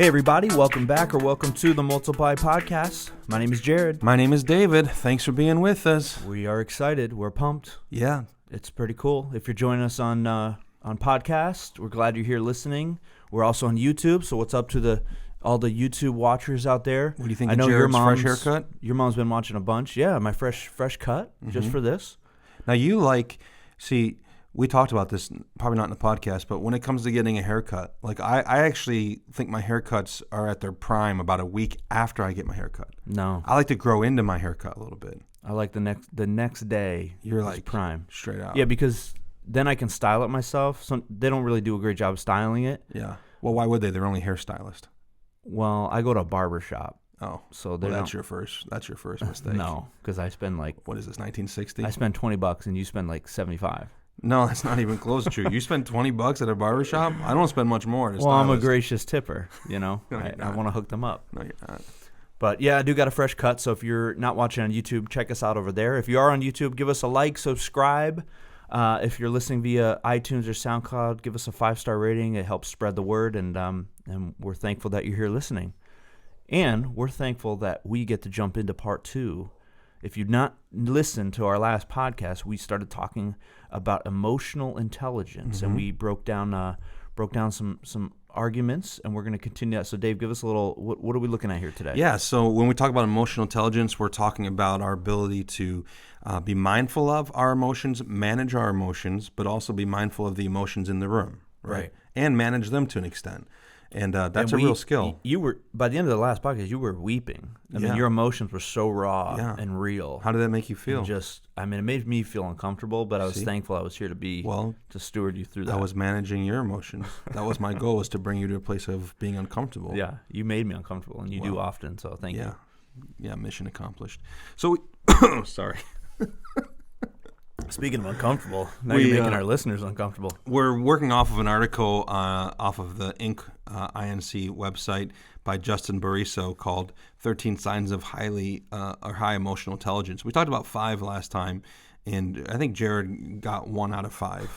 Hey everybody, welcome back or welcome to the Multiply Podcast. My name is Jared. My name is David. Thanks for being with us. We are excited. We're pumped. Yeah. It's pretty cool. If you're joining us on podcast, we're glad you're here listening. We're also on YouTube, so what's up to all the YouTube watchers out there? What do you think of Jared's fresh haircut? Your mom's been watching a bunch. Yeah, my fresh cut just for this. Now we talked about this, probably not in the podcast, but when it comes to getting a haircut, I actually think my haircuts are at their prime about a week after I get my haircut. No. I like to grow into my haircut a little bit. I like the next day. You're like prime. Straight out. Yeah, because then I can style it myself. So they don't really do a great job of styling it. Yeah. Well, why would they? They're only hairstylist. Well, I go to a barber shop. Oh, so that's your first mistake. No, because I spend what is this, 1960? I spend $20 and you spend like $75. No, that's not even close to true. You spend $20 at a barber shop? I don't spend much more. Well, I'm a gracious tipper, No, I want to hook them up. No, you're not. But yeah, I do got a fresh cut, so if you're not watching on YouTube, check us out over there. If you are on YouTube, give us a like, subscribe. If you're listening via iTunes or SoundCloud, give us a 5-star rating. It helps spread the word, and we're thankful that you're here listening. And we're thankful that we get to jump into part 2. If you've not listened to our last podcast, we started talking about emotional intelligence, and we broke down some arguments, and we're going to continue that. So, Dave, give us a little. What are we looking at here today? Yeah. So when we talk about emotional intelligence, we're talking about our ability to be mindful of our emotions, manage our emotions, but also be mindful of the emotions in the room, right? And manage them to an extent. And that's a real skill. You were, by the end of the last podcast, you were weeping. I mean, your emotions were so raw and real. How did that make you feel? It made me feel uncomfortable, but I was thankful I was here to steward you through that. I was managing your emotions. That was my goal, was to bring you to a place of being uncomfortable. Yeah, you made me uncomfortable, and you do often, so thank you. Yeah, mission accomplished. So, sorry. Speaking of uncomfortable, now you're making our listeners uncomfortable. We're working off of an article off of the INC website by Justin Bariso called 13 Signs of High Emotional Intelligence. We talked about 5 last time, and I think Jared got 1 out of 5.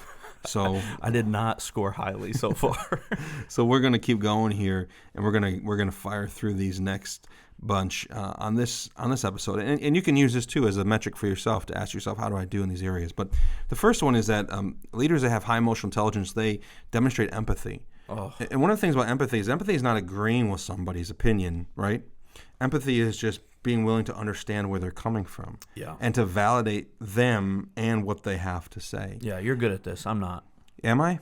So I did not score highly so far. So we're going to keep going here, and we're going to fire through these next bunch on this episode, and you can use this too as a metric for yourself to ask yourself, how do I do in these areas? But the first one is that leaders that have high emotional intelligence, they demonstrate empathy. And one of the things about empathy is not agreeing with somebody's opinion, right? Empathy is just being willing to understand where they're coming from, and to validate them and what they have to say. Yeah, you're good at this. I'm not. Am I?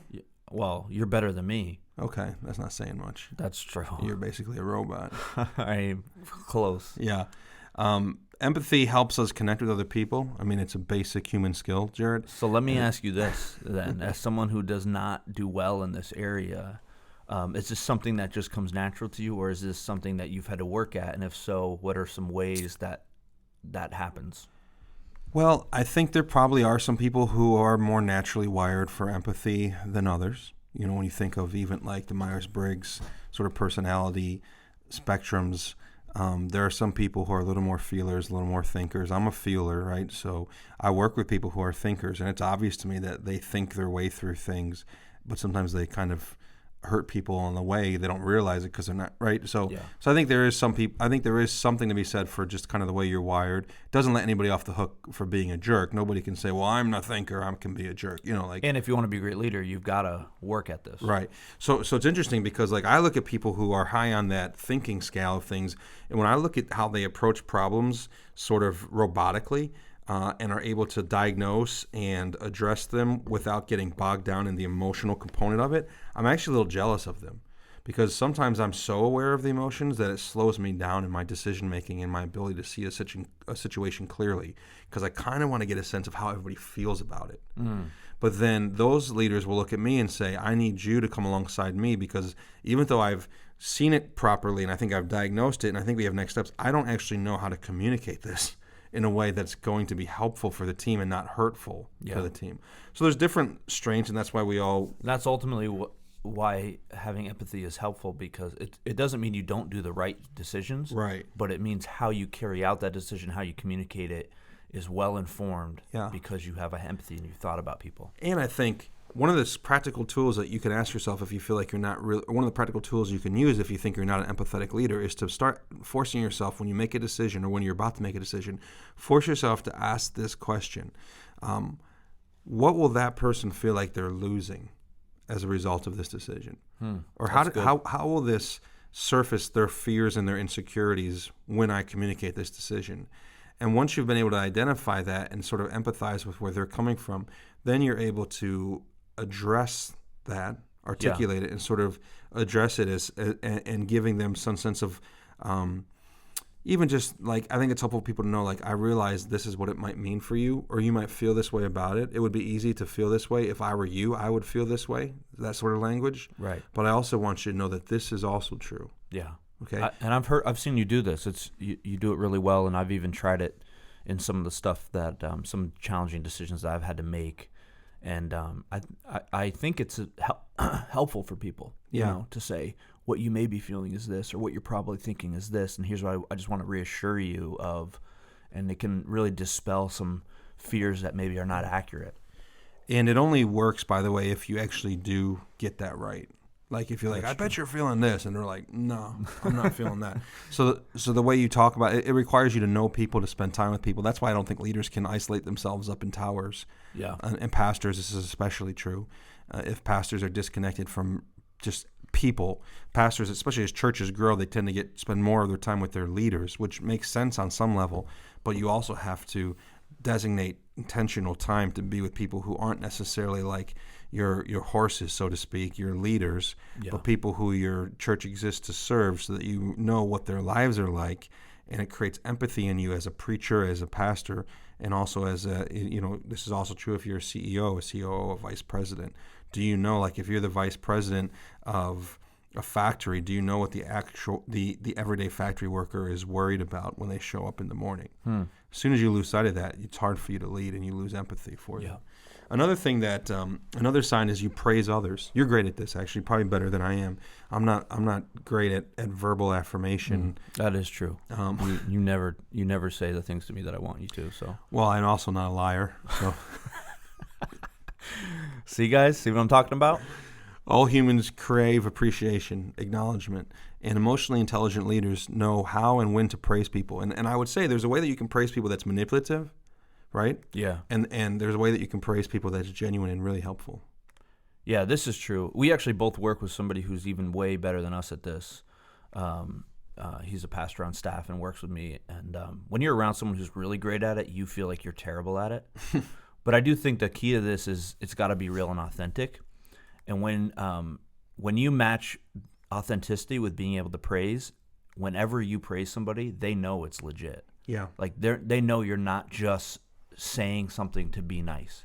Well, you're better than me. Okay, that's not saying much. That's true. You're basically a robot. I'm close. Yeah. Empathy helps us connect with other people. I mean, it's a basic human skill, Jared. So let me ask you this then. As someone who does not do well in this area, is this something that just comes natural to you, or is this something that you've had to work at? And if so, what are some ways that happens? Well, I think there probably are some people who are more naturally wired for empathy than others. You know, when you think of even like the Myers-Briggs sort of personality spectrums, there are some people who are a little more feelers, a little more thinkers. I'm a feeler, right? So I work with people who are thinkers, and it's obvious to me that they think their way through things, but sometimes they kind of hurt people on the way. They don't realize it because they're not right. So I think there is something to be said for just kind of the way you're wired. It doesn't let anybody off the hook for being a jerk. Nobody can say, well, I'm not a thinker, I can be a jerk. And if you want to be a great leader, you've got to work at this. Right. So it's interesting because I look at people who are high on that thinking scale of things, and when I look at how they approach problems sort of robotically, and are able to diagnose and address them without getting bogged down in the emotional component of it, I'm actually a little jealous of them, because sometimes I'm so aware of the emotions that it slows me down in my decision making and my ability to see a situation clearly, because I kind of want to get a sense of how everybody feels about it. But then those leaders will look at me and say, I need you to come alongside me, because even though I've seen it properly and I think I've diagnosed it and I think we have next steps, I don't actually know how to communicate this in a way that's going to be helpful for the team and not hurtful to the team. So there's different strains, and that's why That's ultimately why having empathy is helpful, because it doesn't mean you don't do the right decisions, right? But it means how you carry out that decision, how you communicate it, is well informed Yeah. because you have empathy and you've thought about people. And I think one of the practical tools that you can ask yourself if you feel like you're not really, one of the practical tools you can use if you think you're not an empathetic leader is to start forcing yourself when you make a decision or when you're about to make a decision, force yourself to ask this question. What will that person feel like they're losing as a result of this decision? Or how will this surface their fears and their insecurities when I communicate this decision? And once you've been able to identify that and sort of empathize with where they're coming from, then you're able to address that, articulate it, and sort of address it as and giving them some sense of even just like, I think it's helpful for people to know, like, I realize this is what it might mean for you, or you might feel this way about it. It would be easy to feel this way. If I were you, I would feel this way, that sort of language. Right. But I also want you to know that this is also true. Yeah. Okay. And I've seen you do this. You do it really well, and I've even tried it in some of the stuff that some challenging decisions that I've had to make. And I think it's helpful for people, you know, to say what you may be feeling is this, or what you're probably thinking is this, and here's what I just want to reassure you of, and it can really dispel some fears that maybe are not accurate. And it only works, by the way, if you actually do get that right. Like if you're like, I bet you're feeling this, and they're like, no, I'm not feeling that. So the way you talk about it, it requires you to know people, to spend time with people. That's why I don't think leaders can isolate themselves up in towers. Yeah. And pastors, this is especially true. If pastors are disconnected from just people, pastors, especially as churches grow, they tend to spend more of their time with their leaders, which makes sense on some level. But you also have to designate intentional time to be with people who aren't necessarily like your horses, so to speak, your leaders, but people who your church exists to serve, so that you know what their lives are like, and it creates empathy in you as a preacher, as a pastor, and also as a, this is also true if you're a CEO, a COO, a vice president. Do you know, like if you're the vice president of a factory, do you know what the everyday factory worker is worried about when they show up in the morning? As soon as you lose sight of that, it's hard for you to lead, and you lose empathy for them. Another thing that another sign is you praise others. You're great at this, actually, probably better than I am. I'm not great at verbal affirmation. That is true. You never say the things to me that I want you to. So well, I'm also not a liar. So see what I'm talking about? All humans crave appreciation, acknowledgement, and emotionally intelligent leaders know how and when to praise people. And I would say there's a way that you can praise people that's manipulative, right? Yeah. And there's a way that you can praise people that's genuine and really helpful. Yeah, this is true. We actually both work with somebody who's even way better than us at this. He's a pastor on staff and works with me. And when you're around someone who's really great at it, you feel like you're terrible at it. But I do think the key to this is it's got to be real and authentic. And when you match authenticity with being able to praise, whenever you praise somebody, they know it's legit. Yeah. Like they know you're not just saying something to be nice.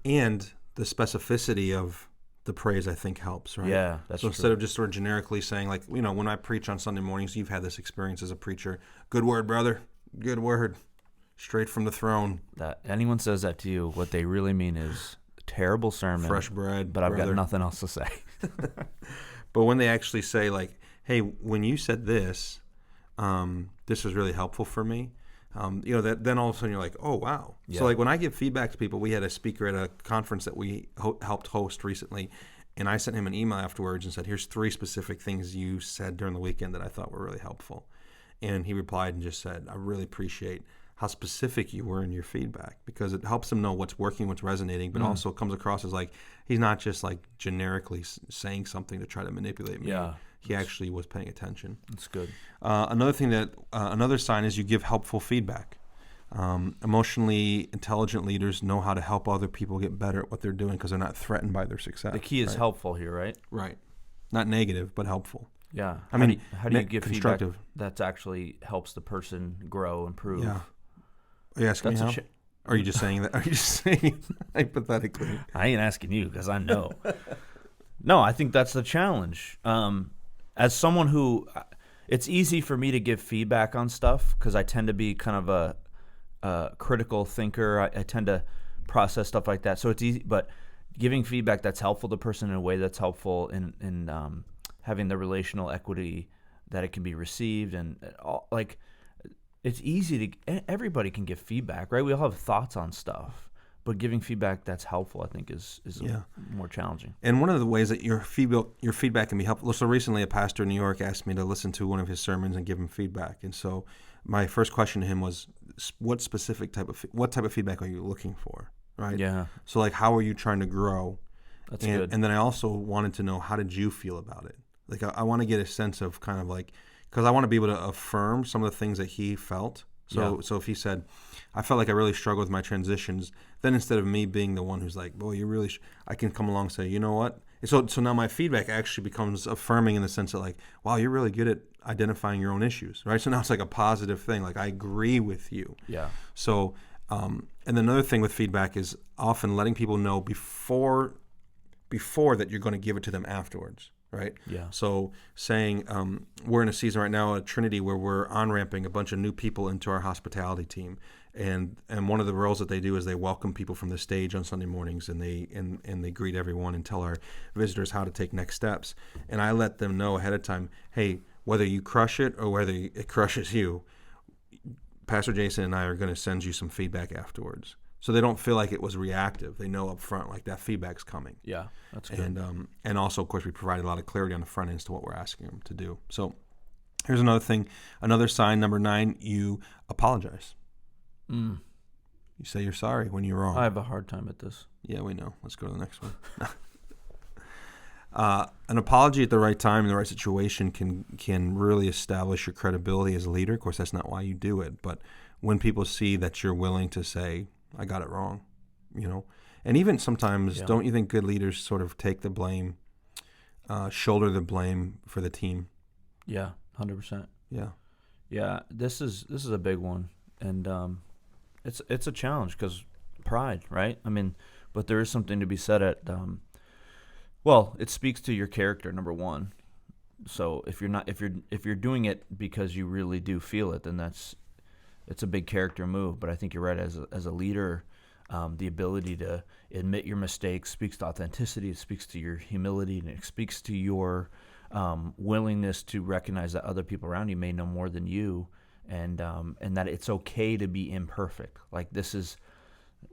And the specificity of the praise, I think, helps, right? Yeah, that's true. So instead of just sort of generically saying, like, when I preach on Sunday mornings, you've had this experience as a preacher. Good word, brother. Good word. Straight from the throne. That anyone says that to you, what they really mean is terrible sermon. Fresh bread, but I've got nothing else to say. But when they actually say, like, hey, when you said this, this was really helpful for me. Then all of a sudden you're like, oh, wow. Yeah. So like when I give feedback to people, we had a speaker at a conference that we helped host recently, and I sent him an email afterwards and said, here's 3 specific things you said during the weekend that I thought were really helpful. And he replied and just said, I really appreciate how specific you were in your feedback, because it helps them know what's working, what's resonating, but also comes across as like he's not just like generically saying something to try to manipulate me. Yeah. He actually was paying attention. That's good. Another sign is you give helpful feedback. Emotionally intelligent leaders know how to help other people get better at what they're doing because they're not threatened by their success. The key is helpful here, right? Right. Not negative, but helpful. Yeah. How do you give feedback that actually helps the person grow, improve? Yeah. Are you asking me how? Are you just saying that? Are you just saying hypothetically? I ain't asking you because I know. No, I think that's the challenge. As someone who, it's easy for me to give feedback on stuff because I tend to be kind of a critical thinker. I tend to process stuff like that. So it's easy, but giving feedback that's helpful to the person in a way that's helpful in having the relational equity that it can be received, and it's easy everybody can give feedback, right? We all have thoughts on stuff, but giving feedback that's helpful, I think, is more challenging. And one of the ways that your feedback can be helpful. So recently, a pastor in New York asked me to listen to one of his sermons and give him feedback. And so my first question to him was, what type of feedback are you looking for? Right? Yeah. So like, how are you trying to grow? That's good. And then I also wanted to know, how did you feel about it? Like, I want to get a sense of kind of like, because I want to be able to affirm some of the things that he felt. So if he said, I felt like I really struggled with my transitions, then instead of me being the one who's like, boy, you really, I can come along and say, you know what? So now my feedback actually becomes affirming in the sense that like, wow, you're really good at identifying your own issues, right? So now it's like a positive thing. Like, I agree with you. Yeah. So, and another thing with feedback is often letting people know before that you're going to give it to them afterwards. Right? Yeah. So saying we're in a season right now at Trinity where we're on-ramping a bunch of new people into our hospitality team. And one of the roles that they do is they welcome people from the stage on Sunday mornings, and they greet everyone and tell our visitors how to take next steps. And I let them know ahead of time, hey, whether you crush it or whether it crushes you, Pastor Jason and I are going to send you some feedback afterwards. So they don't feel like it was reactive. They know up front, like, that feedback's coming. Yeah, that's good. And also, of course, we provided a lot of clarity on the front end as to what we're asking them to do. So here's another thing. Another sign, number 9, you apologize. You say you're sorry when you're wrong. I have a hard time at this. Yeah, we know. Let's go to the next one. An apology at the right time in the right situation can really establish your credibility as a leader. Of course, that's not why you do it. But when people see that you're willing to say, I got it wrong, and even sometimes, don't you think good leaders sort of take the blame, shoulder the blame for the team? Yeah, 100%. Yeah. Yeah, this is a big one, and it's a challenge because pride, right? I mean, but there is something to be said at, it speaks to your character, number one. So if you're doing it because you really do feel it, then it's a big character move. But I think you're right, as a leader, the ability to admit your mistakes speaks to authenticity. It speaks to your humility, and it speaks to your willingness to recognize that other people around you may know more than you, and that it's okay to be imperfect. Like,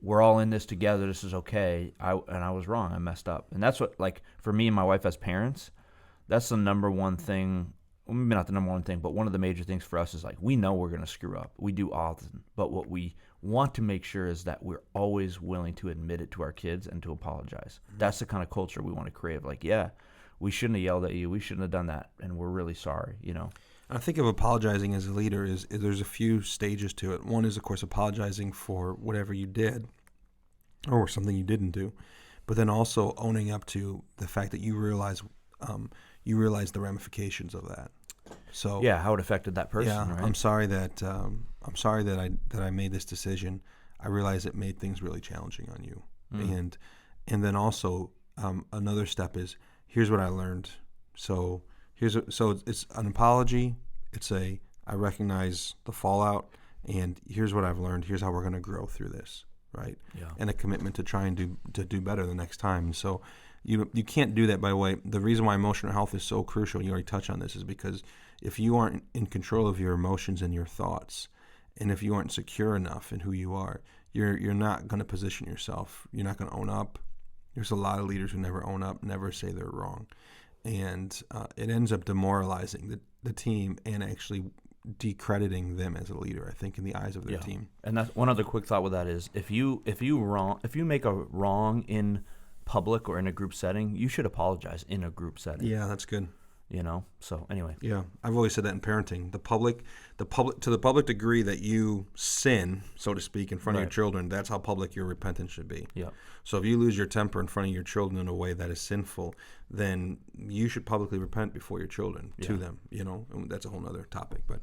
we're all in this together. This is okay. I was wrong. I messed up, and that's what, like, for me and my wife as parents, that's the number one thing. Well, maybe not the number one thing, but one of the major things for us is, like, we know we're going to screw up. We do often, but what we want to make sure is that we're always willing to admit it to our kids and to apologize. Mm-hmm. That's the kind of culture we want to create. Like, yeah, we shouldn't have yelled at you. We shouldn't have done that, and we're really sorry. I think of apologizing as a leader is there's a few stages to it. One is, of course, apologizing for whatever you did or something you didn't do, but then also owning up to the fact that you realize the ramifications of that. So yeah, how it affected that person. Yeah, right? I'm sorry that I made this decision. I realize it made things really challenging on you, and then also another step is, here's what I learned. So it's an apology. It's I recognize the fallout, and here's what I've learned. Here's how we're going to grow through this, right? Yeah. And a commitment to try and do better the next time. So you can't do that by way. The reason why emotional health is so crucial, you already touched on this, is because if you aren't in control of your emotions and your thoughts, and if you aren't secure enough in who you are, you're not going to position yourself. You're not going to own up. There's a lot of leaders who never own up, never say they're wrong. And it ends up demoralizing the team and actually decrediting them as a leader, I think, in the eyes of their team. And that's one other quick thought with that is, if you make a wrong in public or in a group setting, you should apologize in a group setting. Yeah, that's good. So anyway. Yeah, I've always said that in parenting. To the public degree that you sin, so to speak, in front of your children, that's how public your repentance should be. Yeah. So if you lose your temper in front of your children in a way that is sinful, then you should publicly repent before your children to them. And that's a whole other topic. But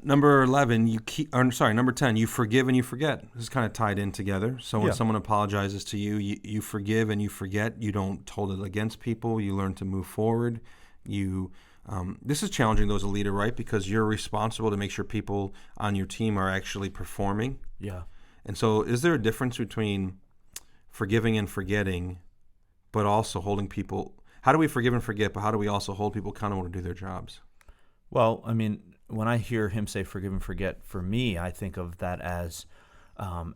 number 10, you forgive and you forget. This is kind of tied in together. So when someone apologizes to you, you forgive and you forget. You don't hold it against people. You learn to move forward. This is challenging though as a leader, right? Because you're responsible to make sure people on your team are actually performing. Yeah. And so is there a difference between forgiving and forgetting, but also holding people? How do we forgive and forget, but how do we also hold people accountable to do their jobs? Well, I mean, when I hear him say forgive and forget, for me, I think of that as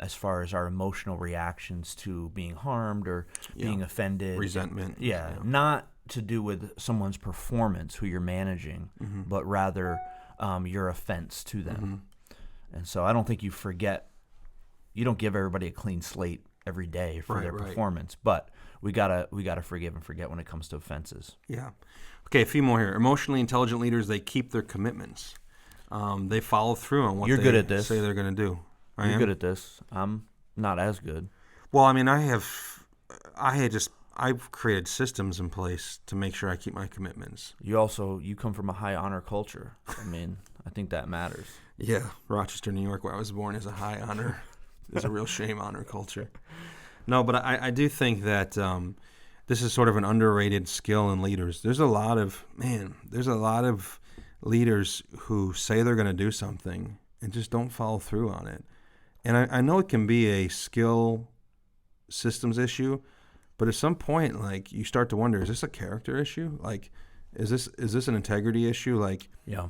far as our emotional reactions to being harmed or being offended. Resentment. Yeah, not to do with someone's performance, who you're managing, but rather your offense to them. And so I don't think you forget. You don't give everybody a clean slate every day for their performance, but we gotta forgive and forget when it comes to offenses. Yeah. Okay, a few more here. Emotionally intelligent leaders, they keep their commitments. They follow through on what You're good at this. say they're going to do. You're good at this. I'm not as good. Well, I mean, I've created systems in place to make sure I keep my commitments. You come from a high honor culture. I mean, I think that matters. Yeah, Rochester, New York, where I was born, is a high honor. There's a real shame honor culture. No, but I do think that this is sort of an underrated skill in leaders. There's a lot of leaders who say they're going to do something and just don't follow through on it. And I know it can be a skill systems issue, but at some point, like, you start to wonder, is this a character issue? Like, is this an integrity issue? Like, yeah,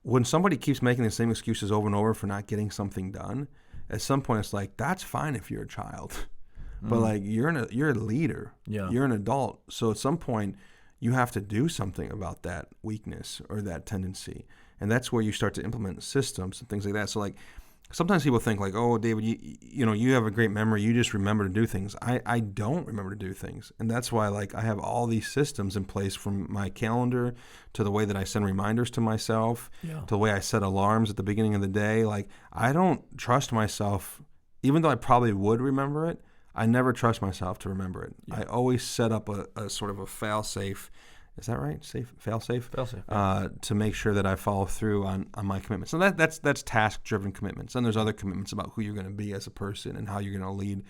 when somebody keeps making the same excuses over and over for not getting something done, at some point it's like, that's fine if you're a child, but like, you're a leader, you're an adult. So at some point you have to do something about that weakness or that tendency. And that's where you start to implement systems and things like that. So like, sometimes people think like, oh, David, you have a great memory. You just remember to do things. I don't remember to do things. And that's why, like, I have all these systems in place, from my calendar to the way that I send reminders to myself, to the way I set alarms at the beginning of the day. Like, I don't trust myself, even though I probably would remember it. I never trust myself to remember it. I always set up a sort of a fail-safe. Is that right? Fail-safe? Fail-safe. To make sure that I follow through on my commitments. So that's task-driven commitments. And there's other commitments about who you're going to be as a person and how you're going to lead.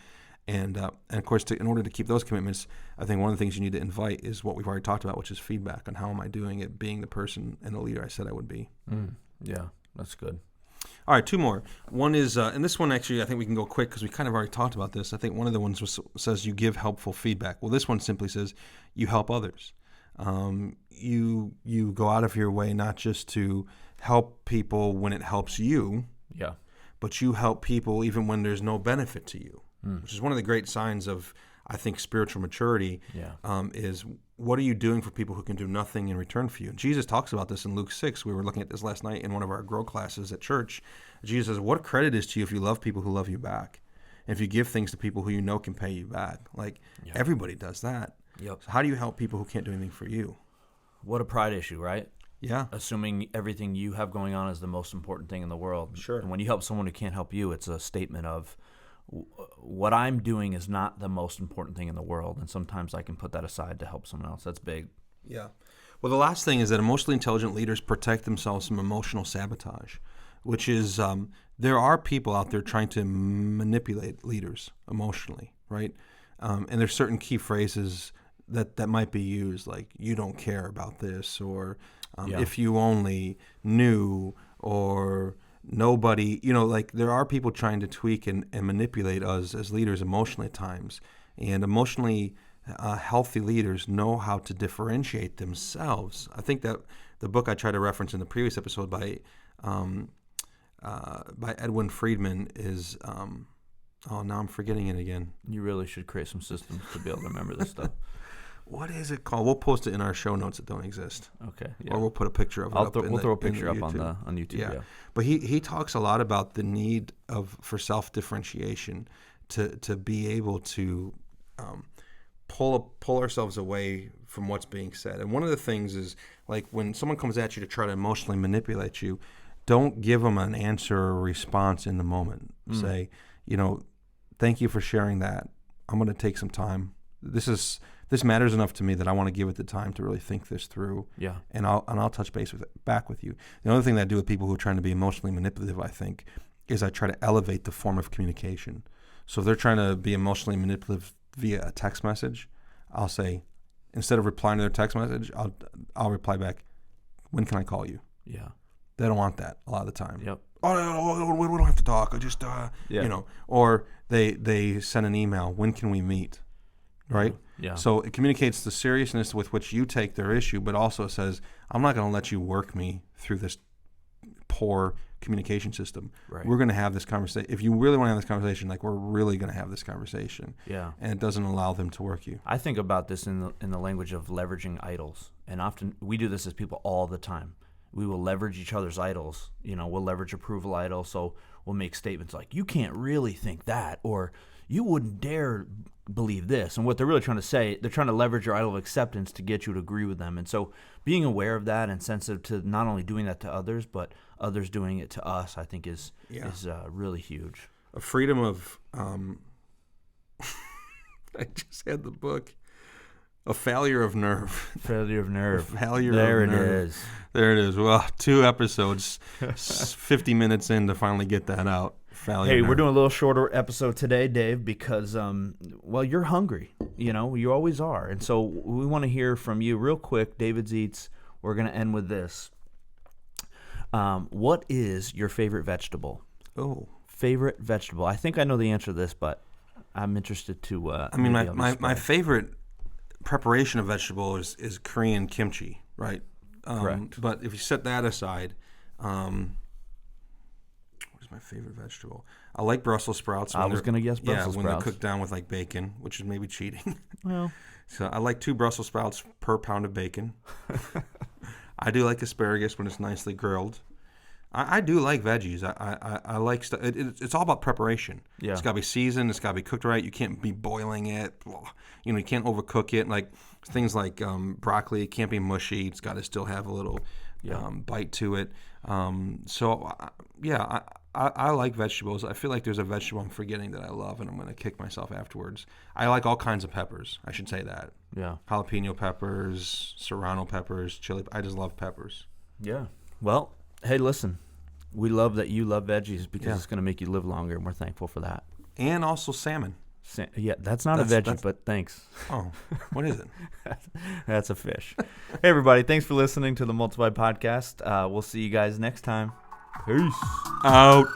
And of course, in order to keep those commitments, I think one of the things you need to invite is what we've already talked about, which is feedback on how am I doing it, being the person and the leader I said I would be. Yeah, that's good. All right, two more. One is, and this one actually, I think we can go quick because we kind of already talked about this. I think one of the ones says you give helpful feedback. Well, this one simply says you help others. You go out of your way not just to help people when it helps you, but you help people even when there's no benefit to you, which is one of the great signs of, I think, spiritual maturity. Is what are you doing for people who can do nothing in return for you? And Jesus talks about this in Luke 6. We were looking at this last night in one of our grow classes at church. Jesus says, what credit is to you if you love people who love you back? And if you give things to people who you know can pay you back? Like, everybody does that. So how do you help people who can't do anything for you? What a pride issue, right? Yeah. Assuming everything you have going on is the most important thing in the world. Sure. And when you help someone who can't help you, it's a statement of what I'm doing is not the most important thing in the world. And sometimes I can put that aside to help someone else. That's big. Yeah. Well, the last thing is that emotionally intelligent leaders protect themselves from emotional sabotage, which is there are people out there trying to manipulate leaders emotionally, right? And there's certain key phrases that might be used, like, you don't care about this, or if you only knew, or nobody, like, there are people trying to tweak and manipulate us as leaders emotionally at times. And emotionally healthy leaders know how to differentiate themselves. I think that the book I tried to reference in the previous episode by Edwin Friedman is, now I'm forgetting it again. You really should create some systems to be able to remember this stuff. What is it called? We'll post it in our show notes that don't exist. Okay. Yeah. Or we'll put a picture of it we'll throw a picture up on YouTube. Yeah. But he talks a lot about the need for self-differentiation to be able to pull ourselves away from what's being said. And one of the things is, like, when someone comes at you to try to emotionally manipulate you, don't give them an answer or response in the moment. Say, thank you for sharing that. I'm going to take some time. This matters enough to me that I want to give it the time to really think this through. Yeah. And I'll touch base back with you. The other thing that I do with people who are trying to be emotionally manipulative, I think, is I try to elevate the form of communication. So if they're trying to be emotionally manipulative via a text message, I'll say, instead of replying to their text message, I'll reply back, when can I call you? Yeah. They don't want that a lot of the time. Yep. Oh, we don't have to talk. I just, or they send an email, when can we meet? Right? Yeah. So it communicates the seriousness with which you take their issue, but also says, I'm not going to let you work me through this poor communication system. Right. We're going to have this conversation. If you really want to have this conversation, like we're really going to have this conversation. Yeah. And it doesn't allow them to work you. I think about this in the language of leveraging idols, and often we do this as people all the time. We will leverage each other's idols. We'll leverage approval idols. So we'll make statements like, "You can't really think that," or "You wouldn't dare believe this." And what they're really trying to say, they're trying to leverage your idol of acceptance to get you to agree with them. And so being aware of that and sensitive to not only doing that to others, but others doing it to us, I think is really huge. A freedom of, I just had the book, A Failure of Nerve. Failure of nerve. Failure there of it nerve. is. There it is. Well, 2 episodes, 50 minutes in to finally get that out. Hey, we're doing a little shorter episode today, Dave, because, you're hungry. You always are. And so we want to hear from you real quick. David's Eats, we're going to end with this. What is your favorite vegetable? Oh. Favorite vegetable. I think I know the answer to this, but I'm interested to my favorite preparation of vegetable is Korean kimchi, right? Correct. But if you set that aside, my favorite vegetable. I like Brussels sprouts. I was going to guess Brussels sprouts. Yeah, when they're cooked down with like bacon, which is maybe cheating. Well, so I like 2 Brussels sprouts per pound of bacon. I do like asparagus when it's nicely grilled. I do like veggies. I like stuff. It's all about preparation. Yeah. It's got to be seasoned. It's got to be cooked right. You can't be boiling it. You can't overcook it. Like things like broccoli, it can't be mushy. It's got to still have a little bite to it. I like vegetables. I feel like there's a vegetable I'm forgetting that I love, and I'm going to kick myself afterwards. I like all kinds of peppers. I should say that. Yeah. Jalapeno peppers, serrano peppers, chili. I just love peppers. Yeah. Well, hey, listen. We love that you love veggies because it's going to make you live longer, and we're thankful for that. And also salmon. That's not a veggie, but thanks. Oh, what is it? That's a fish. Hey, everybody. Thanks for listening to the Multiply Podcast. We'll see you guys next time. Peace. Out.